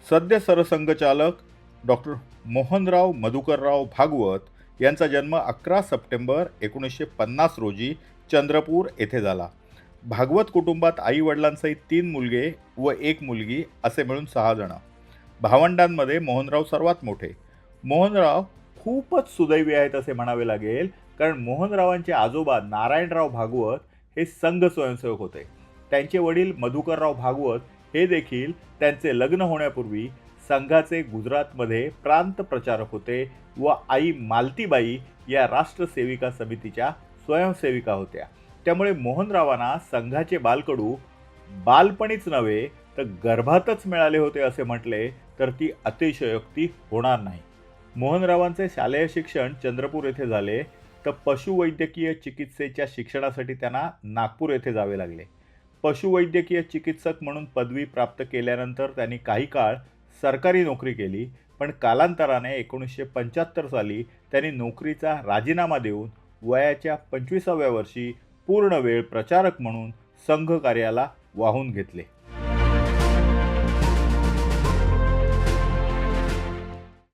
सद्य सरसंघचालक डॉक्टर मोहनराव मधुकरराव भागवत यांचा जन्म 11 सप्टेंबर 1950 रोजी चंद्रपूर येथे झाला. भागवत कुटुंबात आई वडिलांसहित 3 मुलगे व 1 मुलगी असे मिळून 6 जण. भावंडांमध्ये मोहनराव सर्वात मोठे. मोहनराव खूपच सुदैवी आहेत असे म्हणावे लागेल, कारण मोहनरावांचे आजोबा नारायणराव भागवत हे संघ स्वयंसेवक होते. त्यांचे वडील मधुकरराव भागवत हे देखील त्यांचे लग्न होण्यापूर्वी संघाचे गुजरातमध्ये प्रांत प्रचारक होते व आई मालतीबाई या राष्ट्र सेविका समितीच्या स्वयंसेविका होत्या. त्यामुळे मोहनरावांना संघाचे बालकडू बालपणीच नव्हे तर गर्भातच मिळाले होते असे म्हटले तर ती अतिशयोक्ती होणार नाही. मोहनरावांचे शालेय शिक्षण चंद्रपूर येथे झाले, तर पशुवैद्यकीय चिकित्सेच्या शिक्षणासाठी त्यांना नागपूर येथे जावे लागले. पशुवैद्यकीय चिकित्सक म्हणून पदवी प्राप्त केल्यानंतर त्यांनी काही काळ सरकारी नोकरी केली, पण कालांतराने 1975 साली त्यांनी नोकरीचा राजीनामा देऊन वयाच्या 25व्या वर्षी पूर्ण वेळ प्रचारक म्हणून संघ कार्याला वाहून घेतले.